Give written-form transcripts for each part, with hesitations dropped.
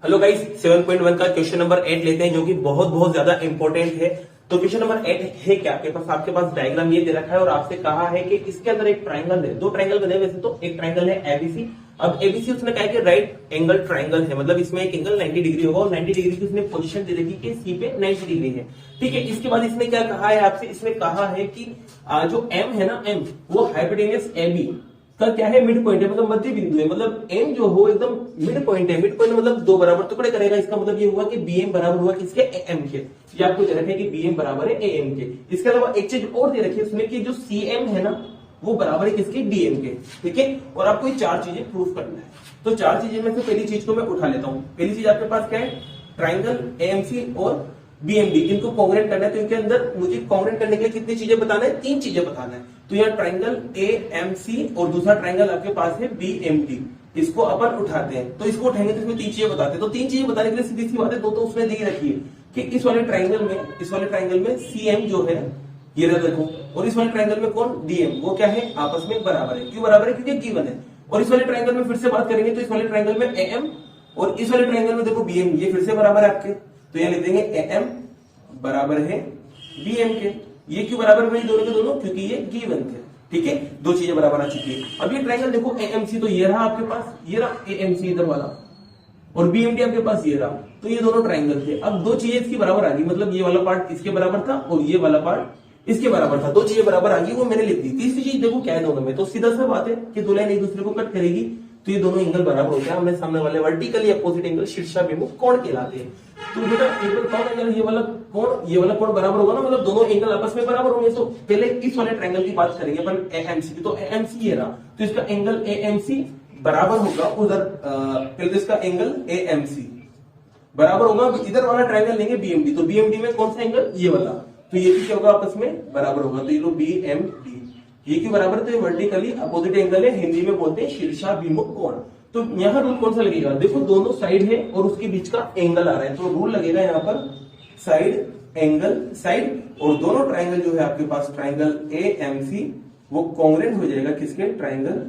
Hello guys, 7.1 का question number 8 लेते हैं जो कि बहुत बहुत ज्यादा इंपॉर्टेंट है। तो क्वेश्चन नंबर 8 है क्या, आपके पास डायग्राम ये दे रखा है और आपसे कहा है कि इसके अंदर एक ट्रायंगल है, दो ट्रायंगल बने वैसे तो एक ट्रायंगल है एबीसी। अब एबीसी उसने कहा है कि राइट एंगल ट्रायंगल है, मतलब इसमें एक एंगल 90 डिग्री होगा और 90 डिग्री की उसने पोजीशन दे रखी कि सी पे 90 डिग्री है। ठीक है, इसके बाद इसने क्या कहा है आपसे, इसने कहा है कि जो एम है ना, एम वो हाइपोटेन्यूस एबी का क्या है, मिड पॉइंट है, मतलब मध्य बिंदु है। मतलब एम जो हो एकदम मिड पॉइंट है। मिड पॉइंट मतलब दो बराबर टुकड़े करेगा। इसका मतलब ये हुआ कि बीएम बराबर हुआ किसके, एम के। ये आपको दे रखे कि बीएम बराबर है एएम के। इसके अलावा एक चीज और दे रखी है उसमें कि जो सीएम है ना वो बराबर है किसके, डीएम के। ठीक है, और आपको ये चार चीजें प्रूफ करना है। तो चार चीजें में से पहली चीज को मैं उठा लेता हूं। पहली चीज आपके पास क्या है, ट्राइंगल एएमसी और बीएमडी, इनको कॉन्ग्रेंट करना है। तो इनके अंदर मुझे कॉन्ग्रेंट करने के लिए कितनी चीजें बताना है, तीन चीजें बताना है। तो यहाँ ट्राइंगल एएमसी और दूसरा ट्राइंगल आपके पास है बीएमडी, इसको अपन उठाते हैं। तो इसको उठाएंगे तो इसमें तीन चीजें बताते हैं। तो तीन चीजें बताने के लिए सीधी सी बात है, दो तो उसने दी रखी है कि इस वाले ट्राइंगल में सीएम जो है ये रख देखो, और इस वाले ट्राइंगल में कौन, डीएम, वो क्या है, आपस में बराबर है। क्यों बराबर है, क्योंकि गिवन है। और इस वाले ट्राइंगल में फिर से बात करेंगे तो इस वाले ट्राइंगल में एएम और इस वाले ट्राइंगल में देखो बीएम, ये फिर से बराबर है आपके। तो यहाँ लिख देंगे एएम बराबर है बीएम के। ये क्यों बराबर हुए दोनों के दोनों, क्योंकि ये गिवन थे। ठीक है, दो चीजें बराबर आ चुकी है। अब ये ट्रायंगल देखो एएमसी, तो ये रहा आपके पास, ये रहा एएमसी इधर वाला, और बीएमडी आपके पास ये रहा। तो ये दोनों ट्रायंगल थे। अब दो चीजें इसकी बराबर आ गई, मतलब ये वाला पार्ट इसके बराबर था और ये वाला पार्ट इसके बराबर था। दो चीजें बराबर आ गई, वो मैंने लिख दी। तीसरी चीज देखो क्या है दोनों में, तो सीधा सा बात है कि दो लाइन एक दूसरे को कट करेगी तो ये दोनों एंगल बराबर हो गया। हमने सामने वाले वर्टिकली अपोजिट एंगल शीर्षाभिमुख कोण कहलाते हैं। तो बेटा एक बार कौन एंगल, ये वाला कोण बराबर होगा ना, मतलब दोनों एंगल आपस में बराबर होंगे। तो पहले इस वाले ट्रायंगल की बात करेंगे अपन एएमसी की। तो एएमसी ये रहा, तो इसका एंगल एएमसी बराबर होगा उधर, पहले तो इसका एंगल एएमसी बराबर होगा, इधर वाला ट्रायंगल लेंगे बीएमडी। तो बीएमडी में कौन सा एंगल, ये वाला, तो ये भी क्या होगा, आपस में बराबर होगा। तो ये लो बीएमडी, ये क्यों बराबर, तो ये वर्टिकली अपोजिट एंगल है, हिंदी में बोलते हैं शीर्षाभिमुख कोण। तो यहाँ रूल कौन सा लगेगा, देखो दोनों साइड है और उसके बीच का एंगल आ रहा है, तो रूल लगेगा यहाँ पर साइड एंगल साइड, और दोनों ट्रायंगल जो है आपके पास ट्रायंगल एएमसी वो कॉन्ग्रेंट हो जाएगा किसके, ट्रायंगल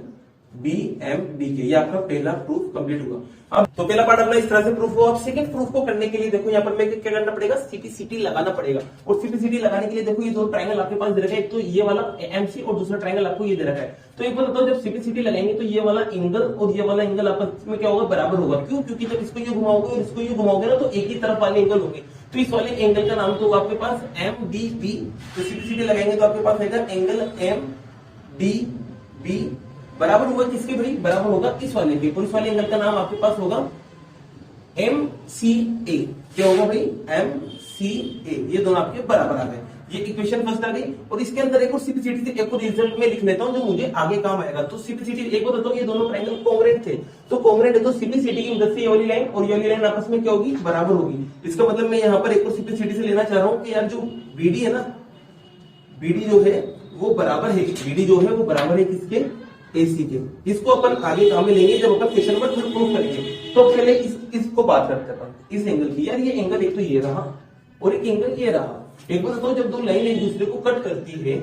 बीएमडी के। ये आपका पहला प्रूफ कंप्लीट हुआ। अब तो पहला पार्ट अपना इस तरह से प्रूफ हुआ। अब सेकंड प्रूफ को करने के लिए देखो यहाँ पर मैं क्या करना पड़ेगा, सीपीसीटी लगाना पड़ेगा। और सीपीसीटी लगाने के लिए देखो ये दो ट्रायंगल आपके पास दे रखा है, एक तो ये वाला एएमसी और दूसरा ट्रायंगल आपको ये दे रखा है। तो एक बार बताओ, जब सीपीसीटी लगाएंगे तो ये वाला एंगल और ये वाला एंगल आपस में क्या होगा, बराबर होगा। क्यों, क्योंकि जब इसको ये घुमाओगे और इसको ये घुमाओगे ना तो एक ही तरफ वाले एंगल होंगे। तो इस वाले एंगल का नाम तो होगा आपके पास एमडीबी। तो सीपीसीटी लगाएंगे तो आपके पास रहेगा एंगल एमडीबी बराबर होगा किसके भाई, बराबर होगा इस वाले के। और इस वाले एंगल का नाम आपके पास होगा एमसीए। क्या होगा भाई, एमसीए। ये दोनों आपके बराबर आ गए। ये इक्वेशन फर्स्ट आ गई। और इसके अंदर एक और सीपीसीटी से एक और रिजल्ट में लिख लेता हूं जो मुझे आगे काम आएगा। तो सीपीसीटी एक बताता हूं, ये दोनों ट्रायंगल कॉन्ग्रेंट थे। तो कॉन्ग्रेंट है तो सीपीसीटी की मदद से ये वाली लाइन और ये वाली लाइन आपस में क्या होगी, बराबर होगी। इसका मतलब मैं यहाँ पर एक और सीपीसीटी से लेना चाह रहा हूं कि यार जो बीडी है ना, बीडी जो है वो बराबर है, बीडी जो है वो बराबर है किसके, एसी के। इसको अपन आगे काम में लेंगे जब अपन क्वेश्चन नंबर 2 प्रूव करेंगे। तो पहले इसको बात करते हैं अपन इस एंगल की। यार ये एंगल एक तो ये रहा और एक एंगल ये रहा। एक बार बताओ, जब दो लाइन एक दूसरे को कट करती है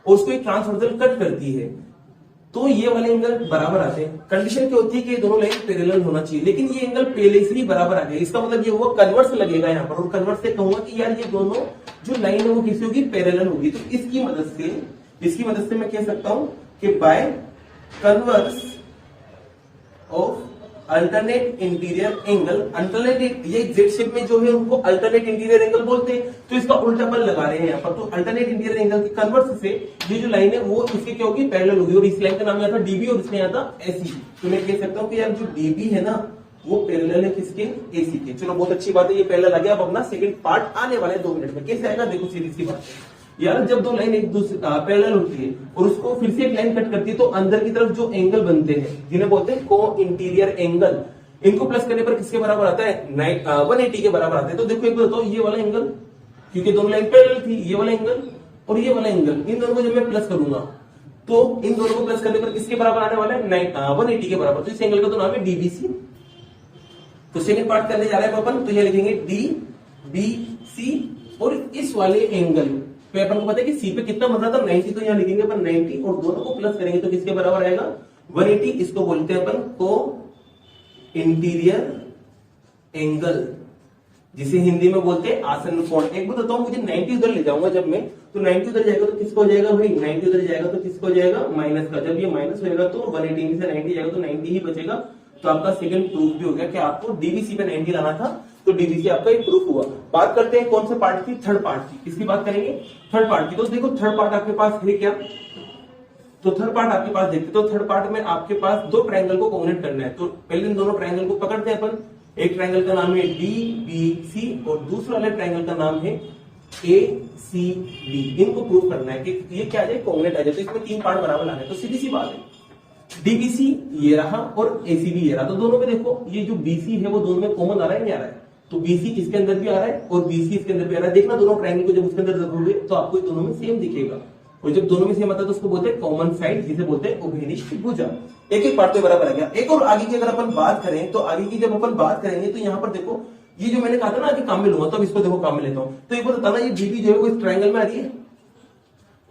और उसको एक ट्रांसवर्सल कट करती है तो ये वाले एंगल बराबर आते हैं। कंडीशन क्या होती है कि दोनों लाइन पैरेलल होना चाहिए, लेकिन ये एंगल पहले से ही बराबर आ गया। इसका मतलब ये हुआ कन्वर्स लगेगा यहाँ पर, और कन्वर्स से कहूंगा कि यार ये दोनों जो लाइन है वो किसी होगी, पैरेलल होगी। तो इसकी मदद से मैं कह सकता हूं कि by converse of alternate interior angle, alternate ये जेड शेप में जो है उनको अल्टरनेट इंटीरियर एंगल बोलते हैं। तो इसका उल्टा पल लगा रहे हैं यहाँ पर। तो अल्टरनेट इंटीरियर एंगल के कन्वर्स से ये जो लाइन है वो इसकी क्या होगी, पैरेलल होगी। और इस लाइन का नाम यहाँ था डीबी और इसमें यहाँ था एसी। तो मैं कह सकता हूँ कि यार जो डीबी है ना वो पैरेलल है किसके, एसी के। चलो बहुत अच्छी बात है, ये पैरेलल आ गया। अब अपना सेकंड पार्ट आने वाला है 2 मिनट में। कैसे आएगा देखो, सीधी सी बात है यार, जब दो लाइन एक दूसरे पैरेलल होती है और उसको फिर से एक लाइन कट करती है तो अंदर की तरफ जो एंगल बनते हैं जिन्हें बोलते हैं को इंटीरियर एंगल, इनको प्लस करने पर किसके बराबर आता है, 180 के बराबर आता है। तो देखो एक बार बताओ, ये वाला एंगल, क्योंकि दोनों लाइन पैरेलल थी, ये वाला एंगल और ये वाला एंगल, इन दोनों को जब मैं प्लस करूंगा तो इन दोनों को प्लस करने पर किसके बराबर आने वाला है, 180 के बराबर। तो इस एंगल का तो नाम है डीबीसी। तो सेकंड पार्ट करने जा रहे हैं अपन। तो ये लिखेंगे डीबीसी। और इस वाले एंगल पे अपन को पता है कि सी पे कितना बन रहा था, 90। तो यहाँ लिखेंगे अपन 90 और दोनों को प्लस करेंगे तो किसके बराबर आएगा, 180। इसको बोलते हैं अपन को इंटीरियर एंगल, जिसे हिंदी में बोलते हैं आसन कोण। एक बात बताऊं, मुझे 90 उधर ले जाऊंगा जब मैं, तो 90 उधर जाएगा तो किसको हो जाएगा भाई, 90 उधर जाएगा तो किसको हो जाएगा, माइनस का। जब ये माइनस होएगा तो 180 में से 90 जाएगा तो 90 ही बचेगा। तो आपका सेकंड प्रूफ भी हो गया कि आपको डीबीसी पे 90 लाना था, तो डीबीसी आपका एक प्रूफ हुआ। बात करते हैं कौन से पार्ट की, थर्ड पार्ट की। किसकी बात करेंगे, थर्ड पार्ट की। तो देखो थर्ड पार्ट आपके पास है क्या, तो थर्ड पार्ट आपके पास देखते, तो थर्ड पार्ट में आपके पास दो ट्रायंगल को कोऑर्डिनेट करना है। तो पहले इन दोनों ट्रायंगल को पकड़ते हैं अपन। एक ट्रायंगल का नाम है डीबीसी और दूसरा वाले ट्रायंगल का नाम है एसीबी। इनको प्रूव करना है कि ये क्या आ जाए, कोऑर्डिनेट आ जाए। तो इसमें तीन पार्ट बराबर लाने, तो सीधी सी बात है, डीबीसी ये रहा और एसीबी ये रहा। तो दोनों में देखो ये जो बीसी है वो दोनों में कॉमन आ रहा है, नहीं आ रहा है। तो बीसी इसके अंदर भी आ रहा है और बीसी इसके अंदर भी आ रहा है। देखना दोनों ट्रायंगल को जब उसके अंदर रखोगे तो आपको दोनों में सेम दिखेगा, और जब दोनों में सेम आता है तो उसको बोलते हैं कॉमन साइड, जिसे बोलते हैं उभयनिष्ठ भुजा। एक एक पार्ट तो बराबर आ गया। एक और आगे की अगर अपन बात करें, तो आगे की जब अपन बात करेंगे तो यहाँ पर देखो ये जो मैंने कहा था ना कि काम में लूंगा, तो अब इसको देखो काम में लेता हूं। तो एक बार बताना, ये बीबी जो है वो इस ट्रायंगल में आ रही है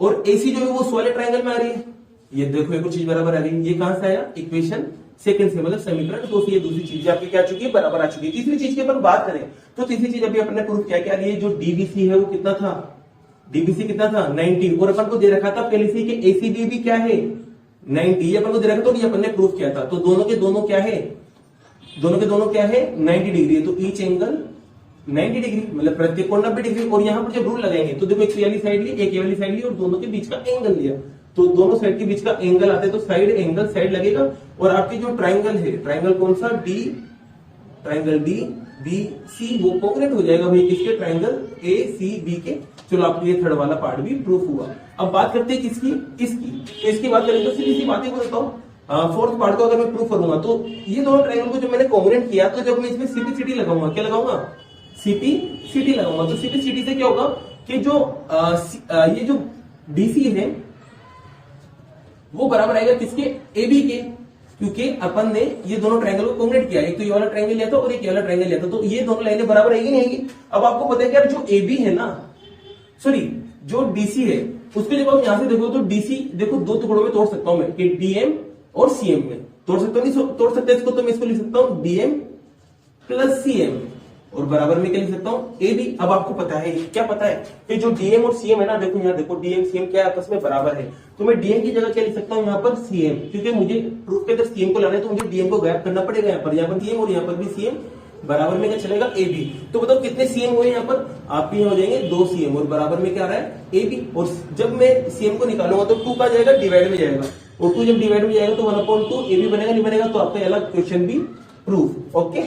और एसी जो है वो उस वाले ट्रायंगल में आ रही है। ये देखो एक और चीज बराबर आ रही है। ये कहां से आया, इक्वेशन सेकंड से, मतलब समीकरण दो से ये दूसरी चीज आपकी क्या आ चुकी है, बराबर आ चुकी है। तीसरी चीज की अपन बात करें तो तीसरी चीज अभी अपने प्रूफ क्या क्या लिए, जो डीबीसी है वो कितना था, डीबीसी कितना था 90, और अपन को दे रखा था पहले से कि एसीबी भी क्या है 90, ये अपन को दे रखा था, तो ये अपन ने प्रूफ किया था। तो दोनों के दोनों क्या है, दोनों के दोनों क्या है 90 डिग्री है। तो ईच एंगल 90 डिग्री, मतलब प्रत्येक कोण 90 डिग्री। और यहाँ पर जब रूल लगाएंगे तो देखो एक ये वाली साइड ली, एक ये वाली साइड ली और दोनों के बीच का एंगल लिया, तो दोनों साइड के बीच का एंगल आता है तो साइड एंगल साइड लगेगा। और आपकी जो ट्रायंगल है, ट्रायंगल कौन सा, D, triangle D B C, वो कोऑर्डिनेट हो जाएगा भाई किसके, ट्रायंगल ए सी बी के। चलो आपको ये थर्ड वाला पार्ट भी प्रूफ हुआ। अब बात करते हैं किसकी, इसकी। तो इसकी बात करें तो सीधी सी बातें को बताओ, फोर्थ पार्ट को अगर मैं प्रूफ करूंगा तो ये दोनों ट्रायंगल को जब मैंने कोऑर्डिनेट किया, तो जब मैं इसमें सीपी लगाऊंगा, क्या लगाऊंगा, सीपी लगाऊंगा। तो सीपी से क्या होगा कि जो ये जो डीसी है वो बराबर आएगा किसके, एबी के, क्योंकि अपन ने ये दोनों ट्रायंगल को कोऑर्डिनेट किया। एक तो ये वाला ट्रायंगल लिया था और एक ये वाला ट्रायंगल लिया था, तो ये दोनों लाइनें बराबर आएगी नहीं आएगी। अब आपको पता है कि यार जो एबी है ना, सॉरी जो डीसी है, उसको जब आप यहां से देखो तो डीसी देखो दो टुकड़ों में तोड़ सकता हूं मैं, कि डीएम और सीएम में तोड़ सकता हूं, नहीं तोड़ सकता इसको, तो मैं इसको लिख सकता हूं डीएम प्लस सीएम, और बराबर में क्या लिख सकता हूं, ए बी। अब आपको पता है, क्या पता है कि जो डीएम और सीएम है ना, देखो यहाँ देखो डीएम सीएम क्या आपस में बराबर है, तो मैं डीएम की जगह क्या लिख सकता हूँ यहाँ पर सीएम, क्योंकि मुझे प्रूफ के अंदर सीएम को लाना है तो मुझे डीएम को गायब करना पड़ेगा। यहाँ पर सीएम और यहाँ पर भी सीएम, बराबर में क्या चलेगा, ए बी। तो बताओ कितने सीएम हुए यहाँ पर, आपके यहाँ हो जाएंगे 2 सीएम, और बराबर में क्या आ रहा है, ए बी। और जब मैं सीएम को निकालूंगा तो 2 का जाएगा, डिवाइड में जाएगा, और 2 जब डिवाइड में जाएगा तो 1/2 ए बी बनेगा, नहीं बनेगा, तो आपका अलग क्वेश्चन भी प्रूफ। ओके।